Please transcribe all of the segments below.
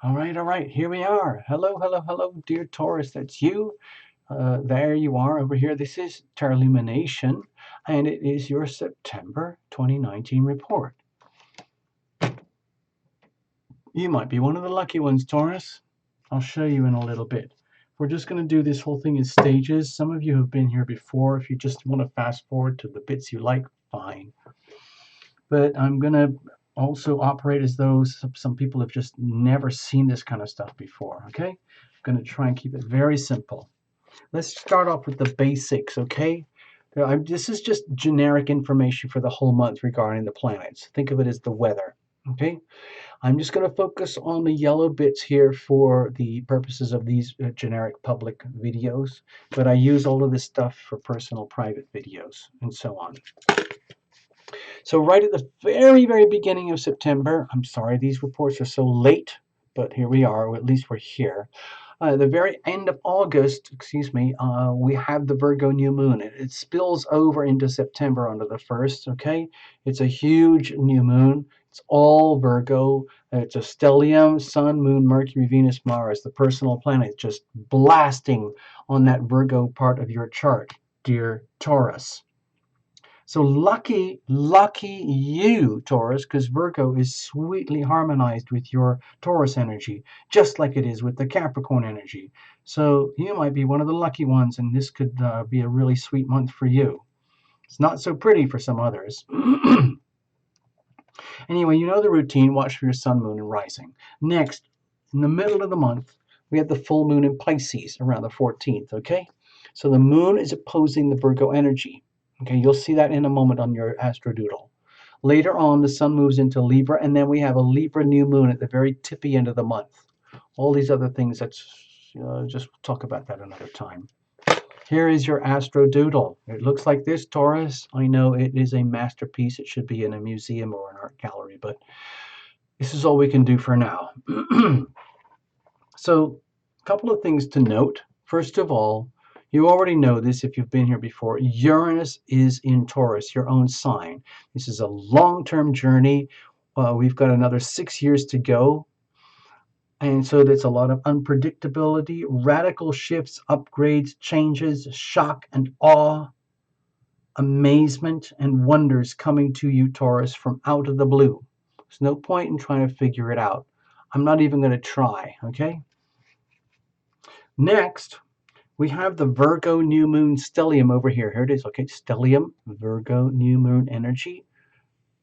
All right, here we are. Hello, hello, hello, dear Taurus, that's you. There you are over here. This is Terlumination, and it is your September 2019 report. You might be one of the lucky ones, Taurus. I'll show you in a little bit. We're just going to do this whole thing in stages. Some of you have been here before. If you just want to fast forward to the bits you like, fine. But I'm going to also operate as though some people have just never seen this kind of stuff before, okay? I'm going to try and keep it very simple. Let's start off with the basics, okay? This is just generic information for the whole month regarding the planets. Think of it as the weather, okay? I'm just going to focus on the yellow bits here for the purposes of these generic public videos, but I use all of this stuff for personal private videos and so on. So right at the very, very beginning of September, I'm sorry these reports are so late, but here we are, or at least we're here. The very end of August, we have the Virgo new moon. It spills over into September onto the 1st, okay? It's a huge new moon. It's all Virgo. It's a stellium, Sun, Moon, Mercury, Venus, Mars, the personal planet, just blasting on that Virgo part of your chart, dear Taurus. So lucky you, Taurus, because Virgo is sweetly harmonized with your Taurus energy, just like it is with the Capricorn energy. So you might be one of the lucky ones, and this could be a really sweet month for you. It's not so pretty for some others. Anyway, you know the routine. Watch for your sun, moon, and rising. Next, in the middle of the month, we have the full moon in Pisces around the 14th, okay? So the moon is opposing the Virgo energy. Okay, you'll see that in a moment on your astrodoodle. Later on, the sun moves into Libra, and then we have a Libra new moon at the very tippy end of the month. All these other things, just talk about that another time. Here is your astrodoodle. It looks like this, Taurus. I know it is a masterpiece. It should be in a museum or an art gallery, but this is all we can do for now. So, a couple of things to note. First of all, you already know this if you've been here before. Uranus is in Taurus, your own sign. This is a long-term journey. We've got another 6 years to go. And so there's a lot of unpredictability, radical shifts, upgrades, changes, shock and awe, amazement and wonders coming to you, Taurus, from out of the blue. There's no point in trying to figure it out. I'm not even going to try, okay? Next, we have the Virgo new moon stellium over here. Here it is, okay? Stellium, Virgo new moon energy,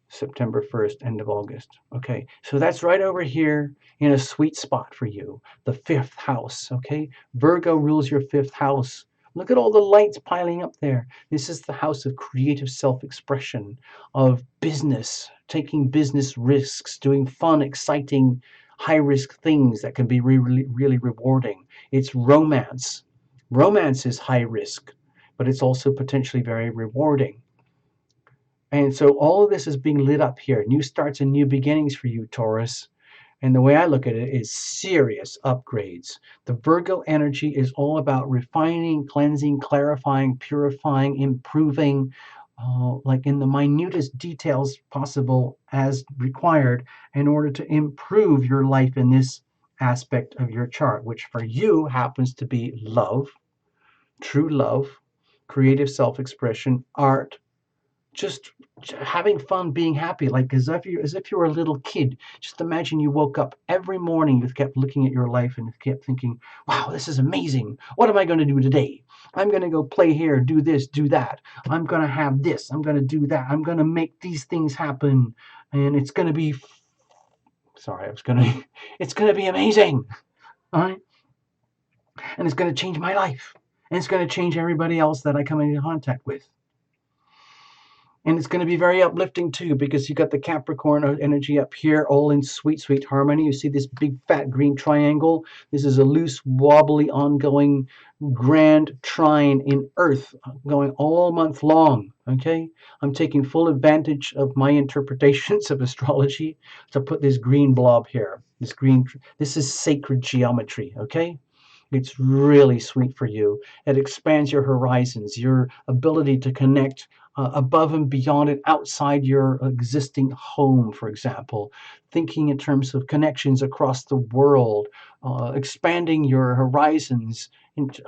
September 1st, end of August. Okay, so that's right over here in a sweet spot for you, the 5th house, okay? Virgo rules your 5th house. Look at all the lights piling up there. This is the house of creative self-expression, of business, taking business risks, doing fun, exciting, high-risk things that can be really, really rewarding. It's romance. Romance is high risk, but it's also potentially very rewarding. And so all of this is being lit up here. New starts and new beginnings for you, Taurus. And the way I look at it is serious upgrades. The Virgo energy is all about refining, cleansing, clarifying, purifying, improving, like in the minutest details possible as required in order to improve your life in this aspect of your chart, which for you happens to be love, true love, creative self-expression, art, just having fun, being happy, like as if you were a little kid. Just imagine you woke up every morning, you kept looking at your life and kept thinking, wow, this is amazing. What am I going to do today? I'm going to go play here, do this, do that. I'm going to have this. I'm going to do that. I'm going to make these things happen. And it's going to be, it's going to be amazing. All right. And it's going to change my life. And it's going to change everybody else that I come into contact with. And it's going to be very uplifting too, because you got the Capricorn energy up here, all in sweet, sweet harmony. You see this big fat green triangle. This is a loose, wobbly, ongoing, grand trine in Earth going all month long, okay? I'm taking full advantage of my interpretations of astrology to put this green blob here. This is sacred geometry, okay? It's really sweet for you. It expands your horizons, your ability to connect above and beyond and outside your existing home, for example. Thinking in terms of connections across the world, expanding your horizons,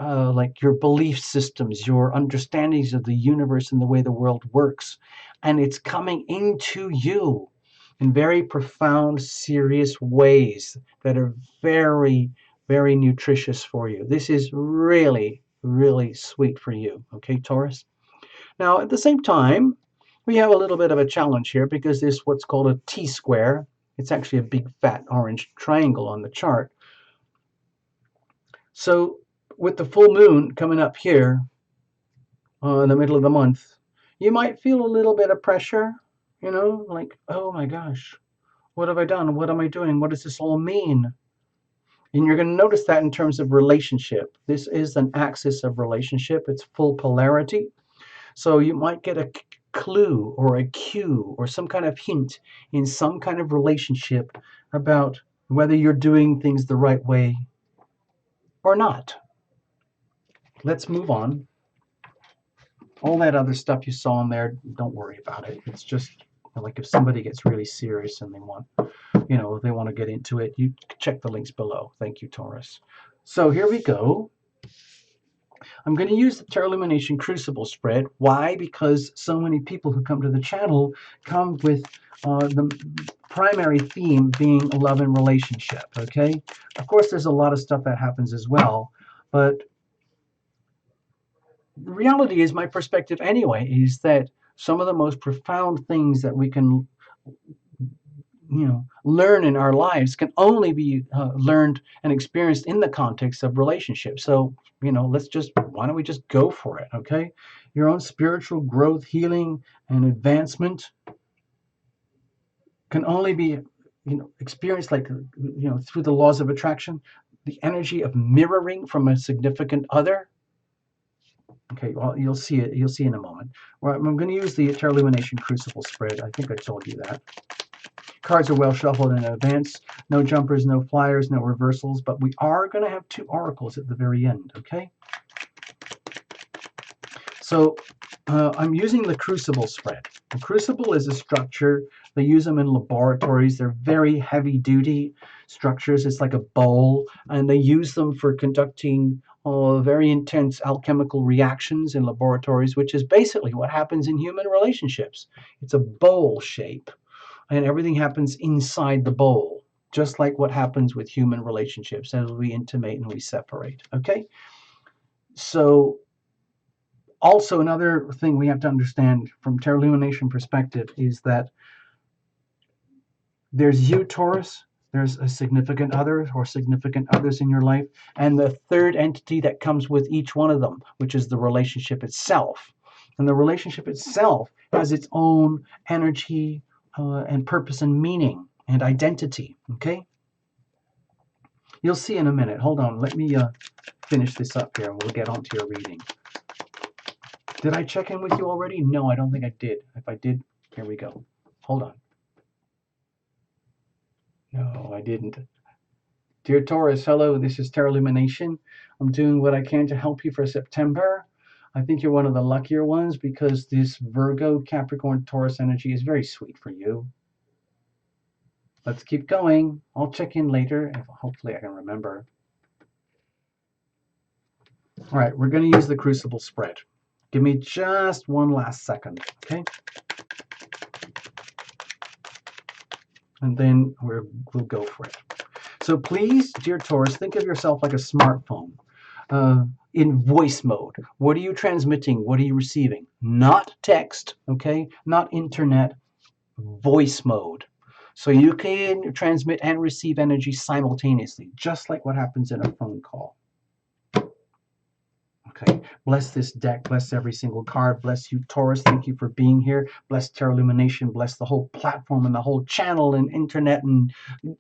like your belief systems, your understandings of the universe and the way the world works. And it's coming into you in very profound, serious ways that are very, very nutritious for you. This is really, really sweet for you. Okay, Taurus? Now, at the same time, we have a little bit of a challenge here because this what's called a T-square. It's actually a big fat orange triangle on the chart. So with the full moon coming up here in the middle of the month, you might feel a little bit of pressure, like, oh my gosh, what have I done? What am I doing? What does this all mean? And you're going to notice that in terms of relationship. This is an axis of relationship. It's full polarity. So you might get a clue or a cue or some kind of hint in some kind of relationship about whether you're doing things the right way or not. Let's move on. All that other stuff you saw in there, don't worry about it. It's just like if somebody gets really serious and they want to get into it, you check the links below. Thank you, Taurus. So here we go. I'm going to use the Tarot Illumination Crucible Spread. Why? Because so many people who come to the channel come with the primary theme being love and relationship, okay? Of course, there's a lot of stuff that happens as well, but the reality is, my perspective anyway, is that some of the most profound things that we can learn in our lives can only be learned and experienced in the context of relationships. So, why don't we just go for it, okay? Your own spiritual growth, healing, and advancement can only be, experienced through the laws of attraction, the energy of mirroring from a significant other. Okay, well, you'll see it. You'll see in a moment. Well, I'm going to use the Tarot Illumination Crucible Spread. I think I told you that. Cards are well shuffled in advance. No jumpers, no flyers, no reversals, but we are going to have 2 oracles at the very end, okay? So I'm using the Crucible Spread. The Crucible is a structure. They use them in laboratories. They're very heavy-duty structures. It's like a bowl, and they use them for conducting very intense alchemical reactions in laboratories, which is basically what happens in human relationships. It's a bowl shape. And everything happens inside the bowl, just like what happens with human relationships as we intimate and we separate, okay? So also another thing we have to understand from Tarot Illumination perspective is that there's you, Taurus, there's a significant other or significant others in your life, and the third entity that comes with each one of them, which is the relationship itself. And the relationship itself has its own energy, and purpose and meaning and identity, okay? You'll see in a minute. Hold on. Let me finish this up here and we'll get on to your reading. Did I check in with you already? No, I don't think I did. If I did, here we go. Hold on. No, I didn't. Dear Taurus, hello. This is Tarot Illumination. I'm doing what I can to help you for September. I think you're one of the luckier ones because this Virgo, Capricorn, Taurus energy is very sweet for you. Let's keep going. I'll check in later, and hopefully I can remember. All right, we're going to use the Crucible Spread. Give me just one last second, okay? And then we'll go for it. So please, dear Taurus, think of yourself like a smartphone. In voice mode. What are you transmitting? What are you receiving? Not text, okay? Not internet, voice mode. So you can transmit and receive energy simultaneously, just like what happens in a phone call. Okay, bless this deck, bless every single card, bless you, Taurus. Thank you for being here. Bless Tarot Illumination, bless the whole platform and the whole channel and internet and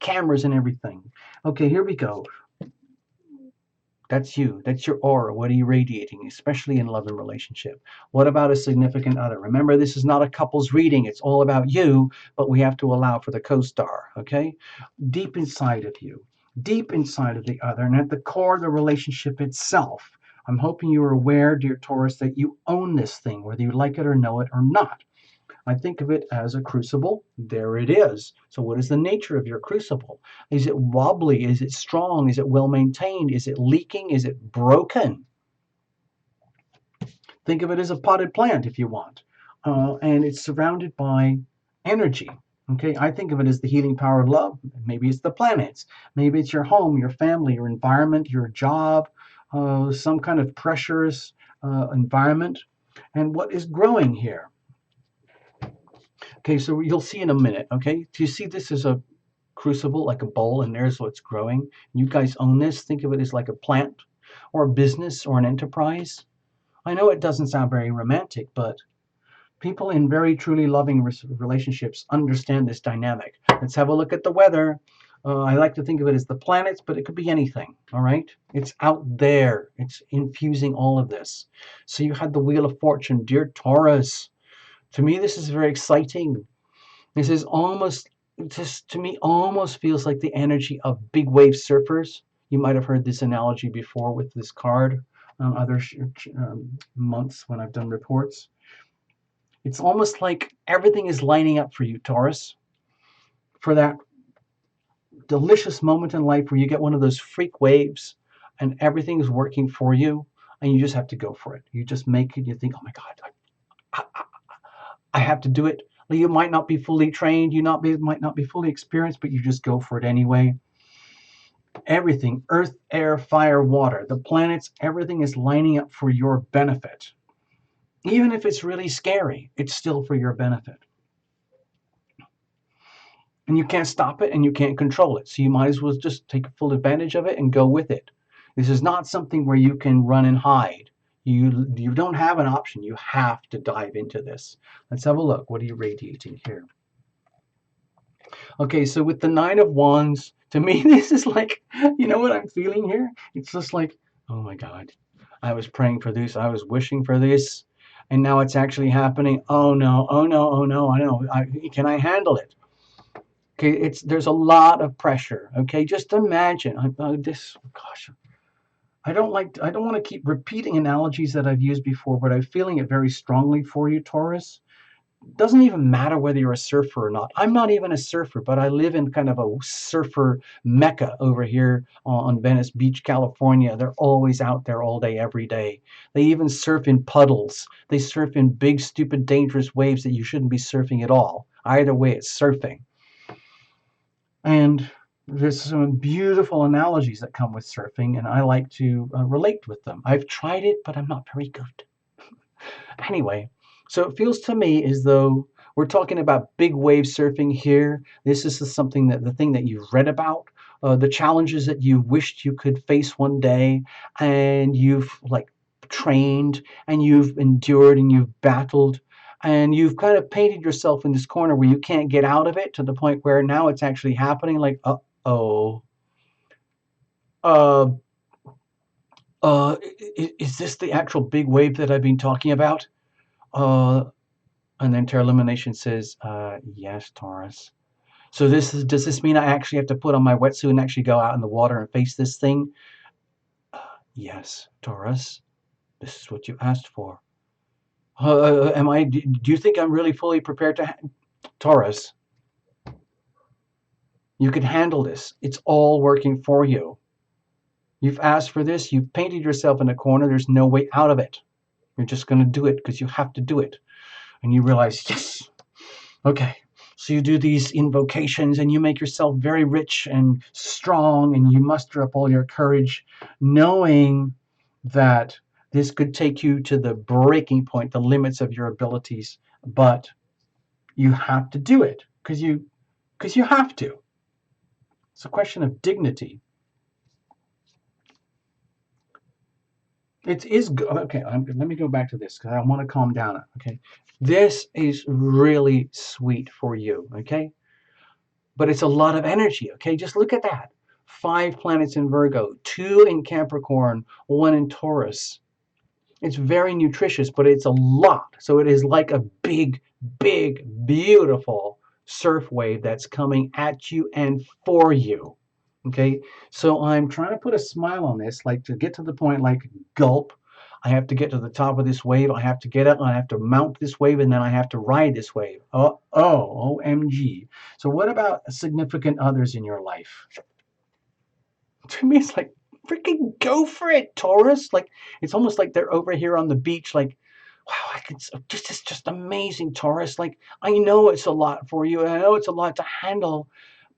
cameras and everything. Okay, here we go. That's you. That's your aura. What are you radiating, especially in love and relationship? What about a significant other? Remember, this is not a couple's reading. It's all about you, but we have to allow for the co-star, okay? Deep inside of you, deep inside of the other and at the core of the relationship itself. I'm hoping you are aware, dear Taurus, that you own this thing, whether you like it or know it or not. I think of it as a crucible. There it is. So what is the nature of your crucible? Is it wobbly? Is it strong? Is it well maintained? Is it leaking? Is it broken? Think of it as a potted plant if you want. And it's surrounded by energy. Okay, I think of it as the healing power of love. Maybe it's the planets. Maybe it's your home, your family, your environment, your job, some kind of pressurous environment. And what is growing here? Okay, so you'll see in a minute. Okay, do you see this as a crucible, like a bowl, and there's what's growing? You guys own this. Think of it as like a plant or a business or an enterprise. I know it doesn't sound very romantic, but people in very truly loving relationships understand this dynamic. Let's have a look at the weather. I like to think of it as the planets, but it could be anything, all right? It's out there. It's infusing all of this. So you had the Wheel of Fortune, dear Taurus. To me, this is very exciting. This is almost, just to me, almost feels like the energy of big wave surfers. You might have heard this analogy before with this card other months when I've done reports. It's almost like everything is lining up for you, Taurus, for that delicious moment in life where you get one of those freak waves and everything is working for you and you just have to go for it. You just make it. You think, oh my God, I have to do it. You might not be fully trained. Might not be fully experienced, but you just go for it anyway. Everything, earth, air, fire, water, the planets, everything is lining up for your benefit. Even if it's really scary, it's still for your benefit. And you can't stop it and you can't control it. So you might as well just take full advantage of it and go with it. This is not something where you can run and hide. You don't have an option. You have to dive into this. Let's have a look. What are you radiating here? Okay, so with the Nine of Wands, to me, this is like, you know what I'm feeling here? It's just like, oh my God, I was praying for this. I was wishing for this. And now it's actually happening. Oh no, oh no, oh no, I know. Can I handle it? Okay, there's a lot of pressure. Okay, just imagine gosh, I don't want to keep repeating analogies that I've used before, but I'm feeling it very strongly for you, Taurus. It doesn't even matter whether you're a surfer or not. I'm not even a surfer, but I live in kind of a surfer mecca over here on Venice Beach, California. They're always out there all day, every day. They even surf in puddles. They surf in big, stupid, dangerous waves that you shouldn't be surfing at all. Either way, it's surfing. And there's some beautiful analogies that come with surfing, and I like to relate with them. I've tried it, but I'm not very good. Anyway, so it feels to me as though we're talking about big wave surfing here. This is the thing that you've read about, the challenges that you wished you could face one day, and you've like trained and you've endured and you've battled and you've kind of painted yourself in this corner where you can't get out of it to the point where now it's actually happening. Like, uh-oh, uh, is this the actual big wave that I've been talking about? And then Terra Illumination says, yes, Taurus. So does this mean I actually have to put on my wetsuit and actually go out in the water and face this thing? Yes, Taurus. This is what you asked for. Do you think I'm really fully prepared to Taurus? You can handle this. It's all working for you. You've asked for this. You've painted yourself in a corner. There's no way out of it. You're just going to do it because you have to do it. And you realize, yes, okay. So you do these invocations and you make yourself very rich and strong and you muster up all your courage, knowing that this could take you to the breaking point, the limits of your abilities, but you have to do it because you have to. It's a question of dignity. It is good. Okay, let me go back to this because I want to calm down. Okay, this is really sweet for you. Okay, but it's a lot of energy. Okay, just look at that. 5 planets in Virgo, 2 in Capricorn, 1 in Taurus. It's very nutritious, but it's a lot. So it is like a big, big, beautiful surf wave that's coming at you and for you. Okay, so I'm trying to put a smile on this, like to get to the point, like gulp. I have to get to the top of this wave. I have to get up. I have to mount this wave, and then I have to ride this wave. OMG. So, what about significant others in your life? To me, it's like freaking go for it, Taurus. Like it's almost like they're over here on the beach, like, wow, I can this is just amazing, Taurus. Like I know it's a lot for you, and I know it's a lot to handle,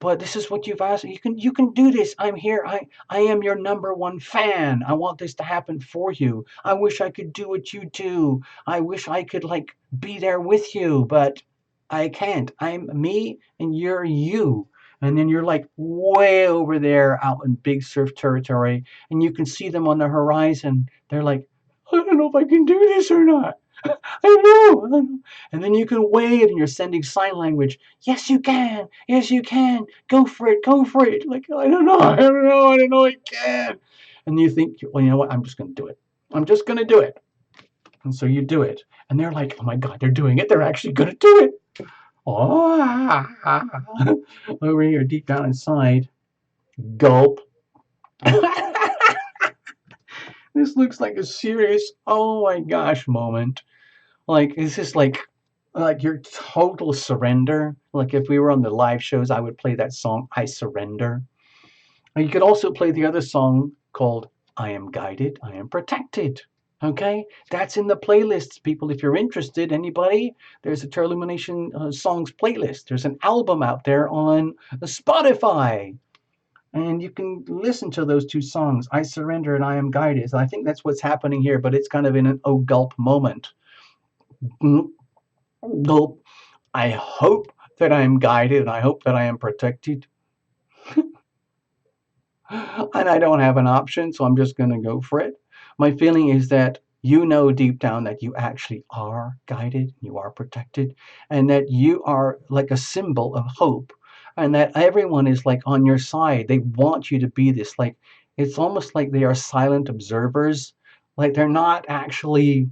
but this is what you've asked. You can do this. I'm here. I am your number one fan. I want this to happen for you. I wish I could do what you do. I wish I could like be there with you, but I can't. I'm me and you're you. And then you're like way over there out in big surf territory, and you can see them on the horizon. They're like, I don't know if I can do this or not. I know. And then you can wave and you're sending sign language. Yes, you can. Yes, you can. Go for it. Go for it. Like, I don't know. I don't know. I don't know. I can. And you think, well, you know what? I'm just going to do it. I'm just going to do it. And so you do it. And they're like, oh my God, they're doing it. They're actually going to do it. Oh, over here, deep down inside, gulp. This looks like a serious, oh my gosh, moment. Like, is this like your total surrender? Like, if we were on the live shows, I would play that song, I Surrender. And you could also play the other song called I Am Guided, I Am Protected. Okay, that's in the playlists, people. If you're interested, anybody, there's a Lumination Songs playlist. There's an album out there on Spotify, and you can listen to those two songs, I Surrender and I Am Guided. I think that's what's happening here, but it's kind of in an oh gulp moment. Gulp. I hope that I am guided and I hope that I am protected. And I don't have an option, so I'm just going to go for it. My feeling is that you know deep down that you actually are guided, you are protected, and that you are like a symbol of hope, and that everyone is like on your side. They want you to be this. Like it's almost like they are silent observers. Like they're not actually,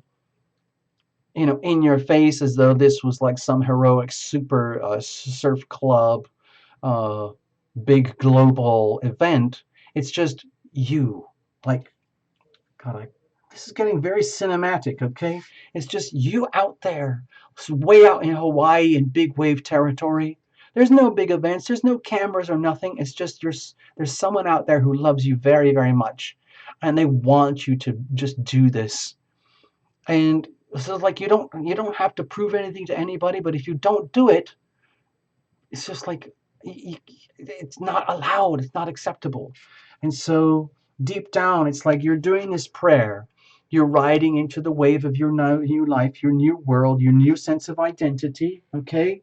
in your face as though this was like some heroic super surf club uh, big global event. It's just you. Like, God, this is getting very cinematic, okay? It's just you out there, way out in Hawaii in big wave territory. There's no big events, there's no cameras or nothing. It's just there's someone out there who loves you very, very much. And they want you to just do this. And so like you don't have to prove anything to anybody, but if you don't do it, it's just like it's not allowed, it's not acceptable. And so deep down it's like you're doing this prayer, you're riding into the wave of your new life, your new world, your new sense of identity. Okay,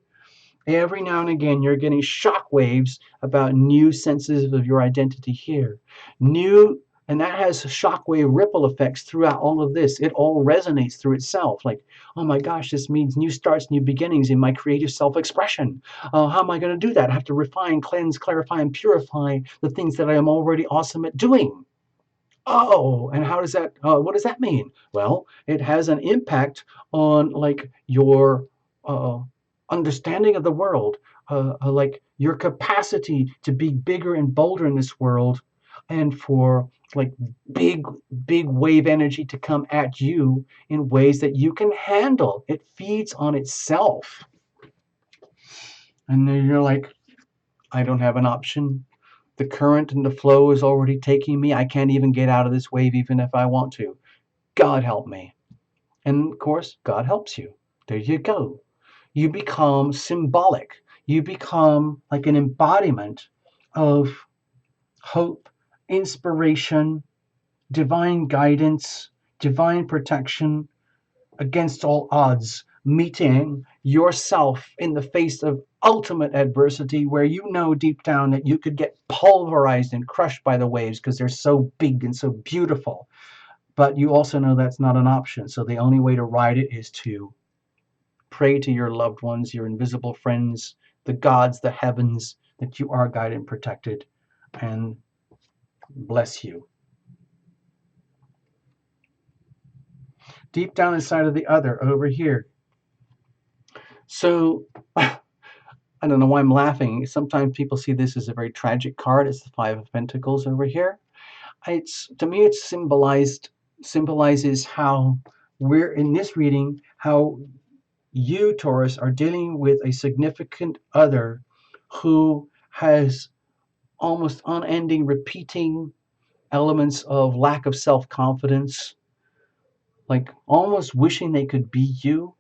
every now and again you're getting shock waves about new senses of your identity here, new, and that has shockwave ripple effects throughout all of this. It all resonates through itself. Like, oh my gosh, this means new starts, new beginnings in my creative self-expression. How am I going to do that? I have to refine, cleanse, clarify, and purify the things that I am already awesome at doing. Oh, and how does that? What does that mean? Well, it has an impact on like your uh, understanding of the world, like your capacity to be bigger and bolder in this world, and for like big, big wave energy to come at you in ways that you can handle. It feeds on itself, and then you're like, I don't have an option. The current and the flow is already taking me. I can't even get out of this wave even if I want to. God help me. And of course, God helps you. There you go. You become symbolic. You become like an embodiment of hope, inspiration, divine guidance, divine protection against all odds, meeting yourself in the face of ultimate adversity where you know deep down that you could get pulverized and crushed by the waves because they're so big and so beautiful. But you also know that's not an option. So the only way to ride it is to pray to your loved ones, your invisible friends, the gods, the heavens, that you are guided and protected, and bless you. Deep down inside of the other, over here. So I don't know why I'm laughing. Sometimes people see this as a very tragic card. It's the Five of Pentacles over here. It's, to me, it symbolizes how we're in this reading, how you, Taurus, are dealing with a significant other who has almost unending repeating elements of lack of self-confidence, like almost wishing they could be you,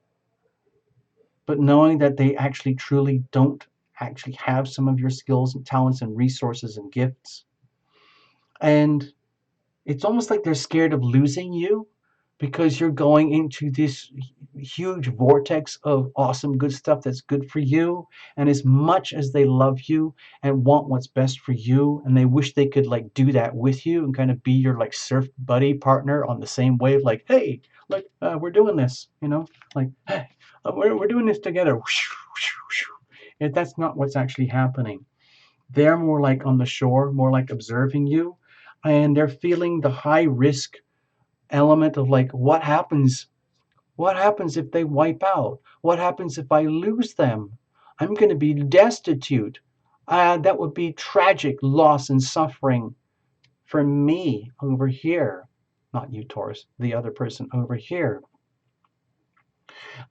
but knowing that they actually truly don't actually have some of your skills and talents and resources and gifts. And it's almost like they're scared of losing you because you're going into this huge vortex of awesome good stuff that's good for you. And as much as they love you and want what's best for you, and they wish they could like do that with you and kind of be your like surf buddy partner on the same wave, like, hey, look, we're doing this, like, hey, we're doing this together. If that's not what's actually happening. They're more like on the shore, more like observing you, and they're feeling the high risk element of like, what happens? What happens if they wipe out? What happens if I lose them? I'm going to be destitute. That would be tragic loss and suffering for me over here. Not you, Taurus, the other person over here.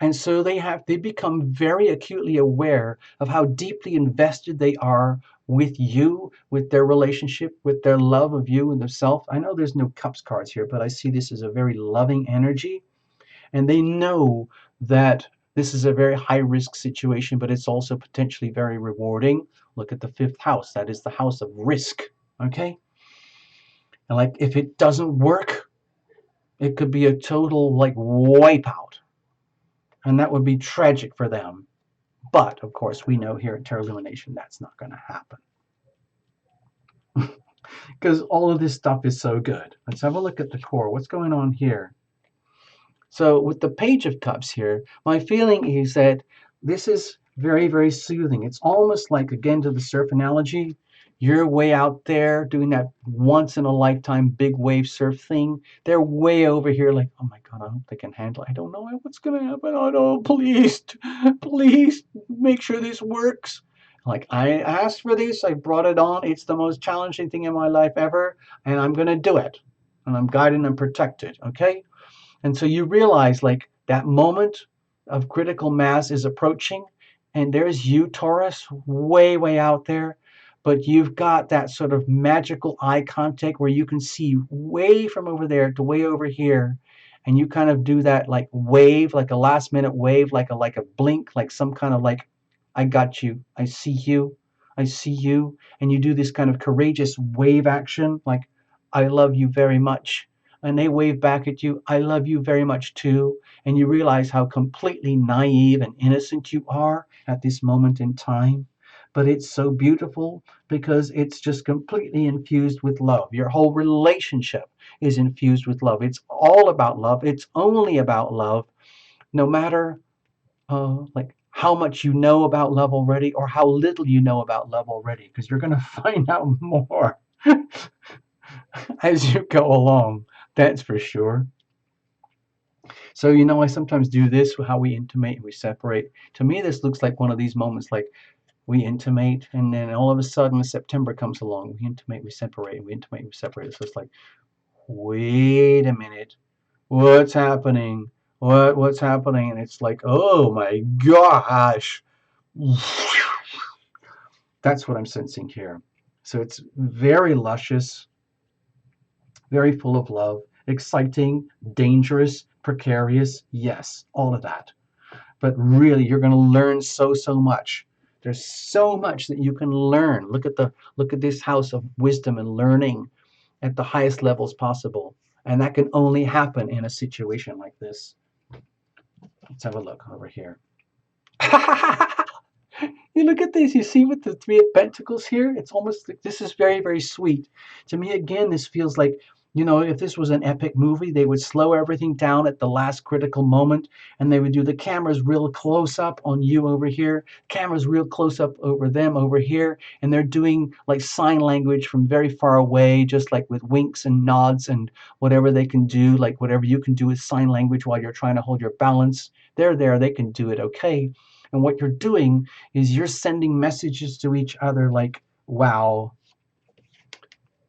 And so they become very acutely aware of how deeply invested they are with you, with their relationship, with their love of you and themselves. I know there's no cups cards here, but I see this as a very loving energy. And they know that this is a very high risk situation, but it's also potentially very rewarding. Look at the fifth house. That is the house of risk. Okay. And like if it doesn't work, it could be a total like wipeout. And that would be tragic for them. But of course, we know here at Terra Illumination that's not going to happen because all of this stuff is so good. Let's have a look at the core. What's going on here? So with the Page of Cups here, my feeling is that this is very, very soothing. It's almost like, again, to the surf analogy, you're way out there doing that once in a lifetime big wave surf thing. They're way over here like, oh my God, I hope they can handle it. I don't know what's going to happen. Oh no, please, please make sure this works. Like, I asked for this, I brought it on. It's the most challenging thing in my life ever, and I'm going to do it. And I'm guided and protected, okay? And so you realize like that moment of critical mass is approaching, and there's you, Taurus, way, way out there. But you've got that sort of magical eye contact where you can see way from over there to way over here. And you kind of do that like wave, like a last minute wave, like a blink, like some kind of like, I got you. I see you. I see you. And you do this kind of courageous wave action, like, I love you very much. And they wave back at you, I love you very much too. And you realize how completely naive and innocent you are at this moment in time. But it's so beautiful because it's just completely infused with love. Your whole relationship is infused with love. It's all about love. It's only about love, no matter like how much you know about love already or how little you know about love already, because you're going to find out more as you go along. That's for sure. So, I sometimes do this, how we intimate and we separate. To me, this looks like one of these moments like we intimate, and then all of a sudden September comes along. We intimate, we separate, we intimate, we separate. So it's like, wait a minute, what's happening? What's happening? And it's like, oh my gosh. That's what I'm sensing here. So it's very luscious, very full of love, exciting, dangerous, precarious. Yes, all of that. But really, you're going to learn so much. There's so much that you can learn. Look at this house of wisdom and learning at the highest levels possible. And that can only happen in a situation like this. Let's have a look over here. You look at this, you see with the Three of Pentacles here, it's almost like this is very, very sweet. To me, again, this feels like, if this was an epic movie, they would slow everything down at the last critical moment, and they would do the cameras real close up on you over here, cameras real close up over them over here, and they're doing like sign language from very far away, just like with winks and nods and whatever they can do, like whatever you can do with sign language while you're trying to hold your balance. They're there, they can do it, okay? And what you're doing is you're sending messages to each other like, wow,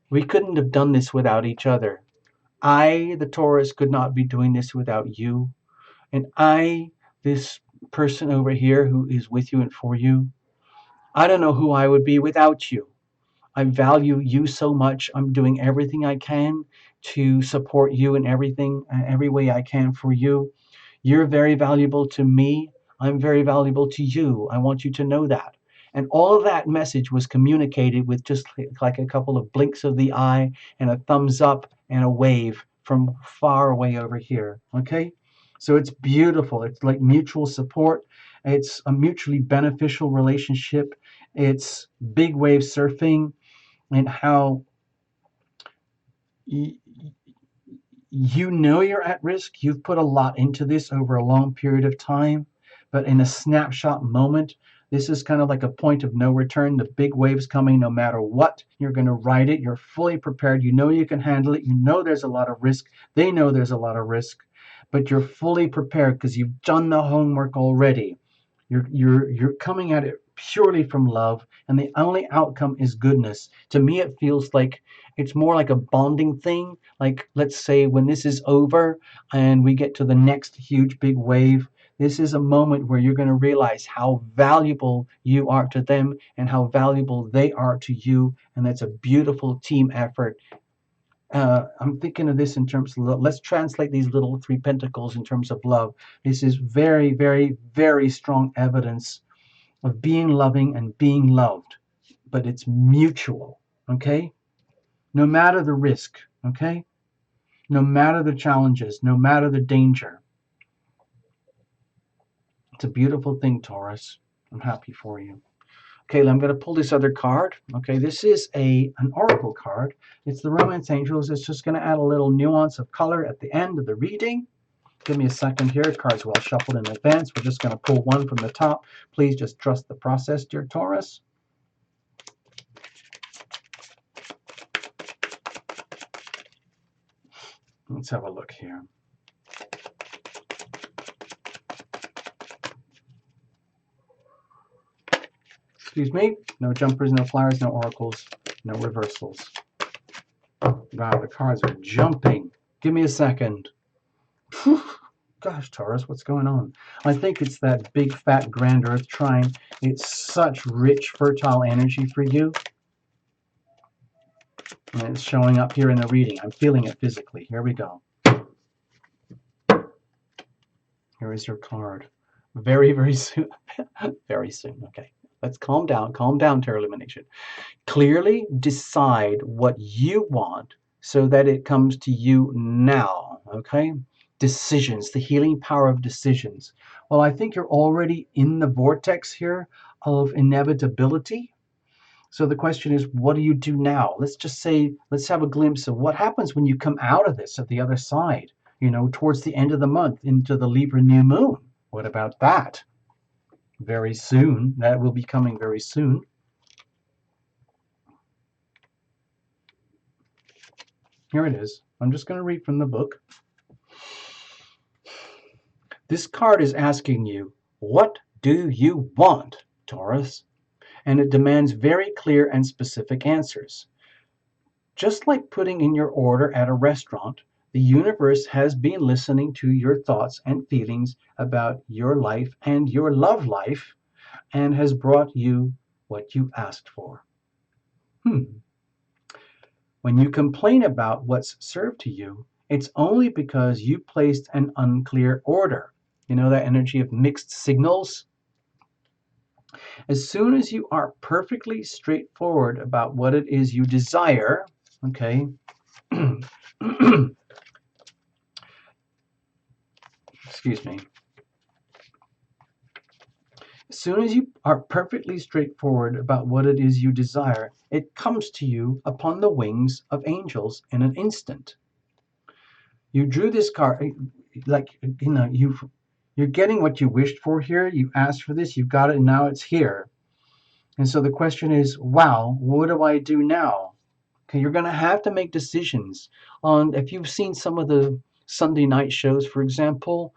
we couldn't have done this without each other. I, the Taurus, could not be doing this without you. And I, this person over here who is with you and for you, I don't know who I would be without you. I value you so much. I'm doing everything I can to support you in everything, every way I can for you. You're very valuable to me. I'm very valuable to you. I want you to know that. And all of that message was communicated with just like a couple of blinks of the eye and a thumbs up and a wave from far away over here. Okay? So it's beautiful. It's like mutual support. It's a mutually beneficial relationship. It's big wave surfing and how you know you're at risk. You've put a lot into this over a long period of time, but in a snapshot moment, this is kind of like a point of no return. The big wave's coming no matter what. You're going to ride it. You're fully prepared. You know you can handle it. You know there's a lot of risk. They know there's a lot of risk, but you're fully prepared because you've done the homework already. You're coming at it purely from love, and the only outcome is goodness. To me, it feels like it's more like a bonding thing. Like, let's say when this is over and we get to the next huge big wave, this is a moment where you're going to realize how valuable you are to them and how valuable they are to you. And that's a beautiful team effort. I'm thinking of this in terms of let's translate these little three pentacles in terms of love. This is very, very, very strong evidence of being loving and being loved, but it's mutual. Okay? No matter the risk, okay? No matter the challenges, no matter the danger. It's a beautiful thing, Taurus. I'm happy for you. Okay, I'm going to pull this other card. Okay, this is an oracle card. It's the Romance Angels. It's just going to add a little nuance of color at the end of the reading. Give me a second here. Cards well shuffled in advance. We're just going to pull one from the top. Please just trust the process, dear Taurus. Let's have a look here. Excuse me. No jumpers, no flyers, no oracles, no reversals. Wow, the cards are jumping. Give me a second. Whew. Gosh, Taurus, what's going on? I think it's that big, fat, grand Earth trine. It's such rich, fertile energy for you. And it's showing up here in the reading. I'm feeling it physically. Here we go. Here is your card. Very, very soon. Very soon. Okay. Let's calm down. Calm down, Terra Illumination. Clearly decide what you want so that it comes to you now. Okay? Decisions, the healing power of decisions. Well, I think you're already in the vortex here of inevitability. So the question is, what do you do now? Let's just say, let's have a glimpse of what happens when you come out of this at the other side, you know, towards the end of the month into the Libra new moon. What about that? Very soon. That will be coming very soon. Here it is. I'm just going to read from the book. This card is asking you, what do you want, Taurus? And it demands very clear and specific answers. Just like putting in your order at a restaurant, the universe has been listening to your thoughts and feelings about your life and your love life and has brought you what you asked for. When you complain about what's served to you, it's only because you placed an unclear order. You know that energy of mixed signals? As soon as you are perfectly straightforward about what it is you desire, okay, excuse me. As soon as you are perfectly straightforward about what it is you desire, it comes to you upon the wings of angels in an instant. You drew this card, like, you know, you're getting what you wished for here. You asked for this, you've got it, and now it's here. And so the question is, wow, what do I do now? Okay, you're going to have to make decisions on, if you've seen some of the Sunday night shows, for example,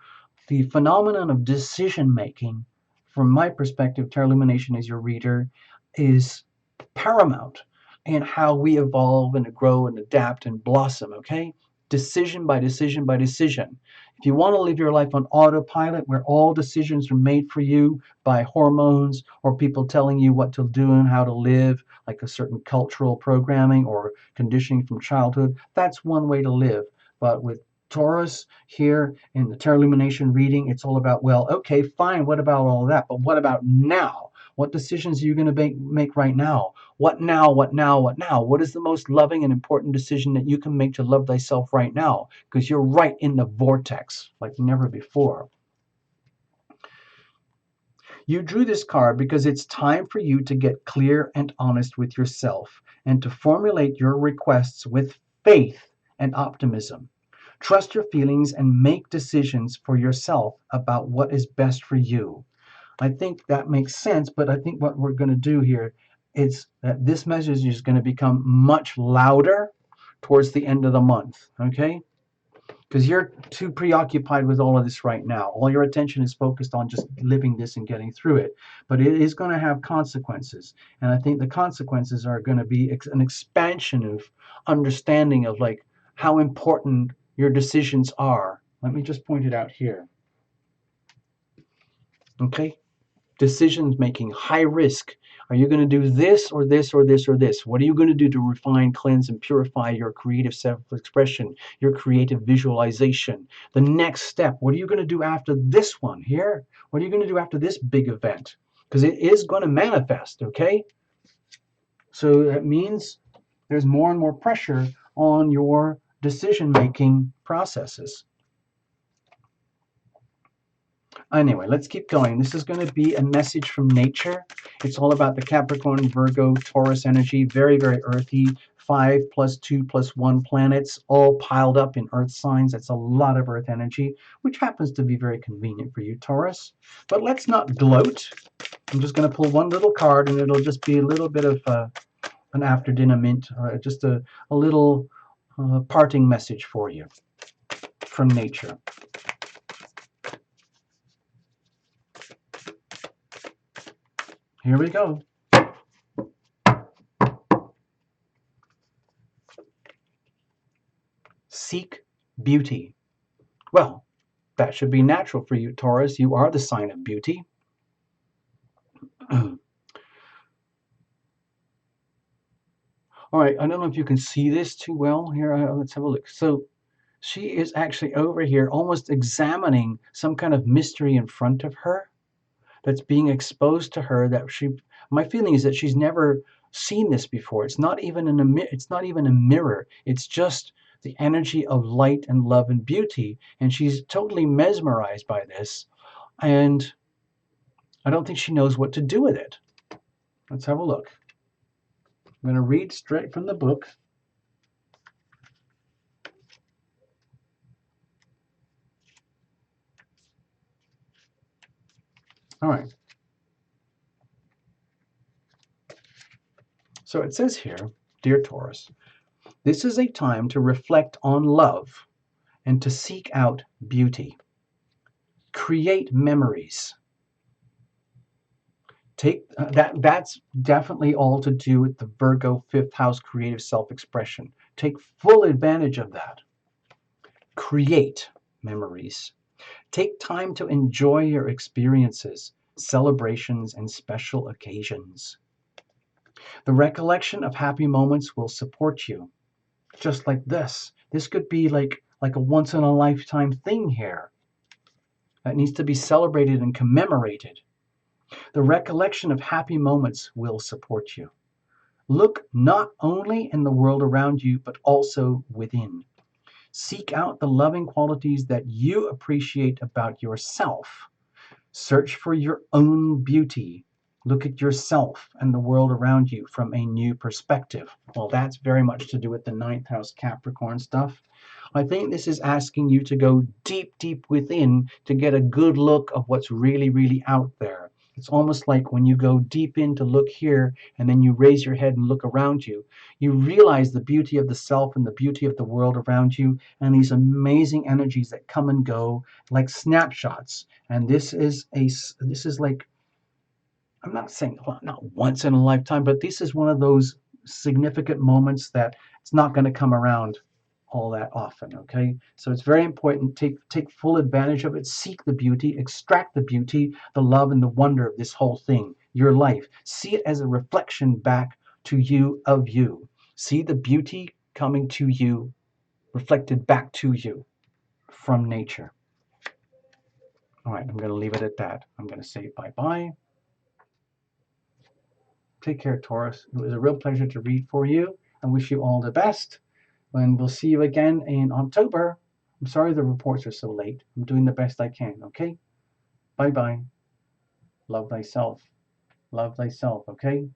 the phenomenon of decision making from my perspective, Tarot Illumination as your reader is paramount in how we evolve and grow and adapt and blossom, okay? Decision by decision by decision. If you want to live your life on autopilot, where all decisions are made for you by hormones or people telling you what to do and how to live, like a certain cultural programming or conditioning from childhood, that's one way to live. But with Taurus here in the Tarot Illumination reading, it's all about, well, okay, fine, what about all that? But what about now? What decisions are you going to make right now? What now? What now? What now? What is the most loving and important decision that you can make to love thyself right now? Because you're right in the vortex like never before. You drew this card because it's time for you to get clear and honest with yourself and to formulate your requests with faith and optimism. Trust your feelings and make decisions for yourself about what is best for you. I think that makes sense, but I think what we're going to do here is that this message is going to become much louder towards the end of the month, okay? Because you're too preoccupied with all of this right now. All your attention is focused on just living this and getting through it. But it is going to have consequences. And I think the consequences are going to be an expansion of understanding of like how important your decisions are. Let me just point it out here. Okay? Decisions making, high risk. Are you going to do this or this or this or this? What are you going to do to refine, cleanse, and purify your creative self-expression, your creative visualization? The next step, what are you going to do after this one here? What are you going to do after this big event? Because it is going to manifest, okay? So that means there's more and more pressure on your decision-making processes. Anyway, let's keep going. This is going to be a message from nature. It's all about the Capricorn, Virgo, Taurus energy. Very, very earthy. 5 + 2 + 1 planets all piled up in earth signs. That's a lot of earth energy, which happens to be very convenient for you, Taurus. But let's not gloat. I'm just going to pull one little card, and it'll just be a little bit of an after dinner mint, just a little parting message for you from nature. Here we go. Seek beauty. Well, that should be natural for you, Taurus. You are the sign of beauty. All right, I don't know if you can see this too well. Here, let's have a look. So she is actually over here almost examining some kind of mystery in front of her that's being exposed to her that my feeling is that she's never seen this before. It's not even a mirror. It's just the energy of light and love and beauty, and she's totally mesmerized by this, and I don't think she knows what to do with it. Let's have a look. I'm going to read straight from the book. All right. So it says here, dear Taurus, this is a time to reflect on love and to seek out beauty. Create memories. That's definitely all to do with the Virgo 5th house creative self-expression. Take full advantage of that. Create memories. Take time to enjoy your experiences, celebrations, and special occasions. The recollection of happy moments will support you. Just like this. This could be like a once-in-a-lifetime thing here that needs to be celebrated and commemorated. The recollection of happy moments will support you. Look not only in the world around you, but also within. Seek out the loving qualities that you appreciate about yourself. Search for your own beauty. Look at yourself and the world around you from a new perspective. Well, that's very much to do with the 9th house Capricorn stuff. I think this is asking you to go deep, deep within to get a good look of what's really, really out there. It's almost like when you go deep in to look here and then you raise your head and look around you, you realize the beauty of the self and the beauty of the world around you and these amazing energies that come and go like snapshots. And this is like I'm not saying, well, not once in a lifetime, but this is one of those significant moments that it's not going to come around all that often. Okay, so it's very important. Take full advantage of it. Seek the beauty, extract the beauty, the love, and the wonder of this whole thing, your life. See it as a reflection back to you of you. See the beauty coming to you, reflected back to you from nature. All right, I'm going to leave it at that. I'm going to say bye bye. Take care, Taurus. It was a real pleasure to read for you. I wish you all the best. And we'll see you again in October. I'm sorry the reports are so late. I'm doing the best I can, okay? Bye bye. Love thyself. Love thyself, okay?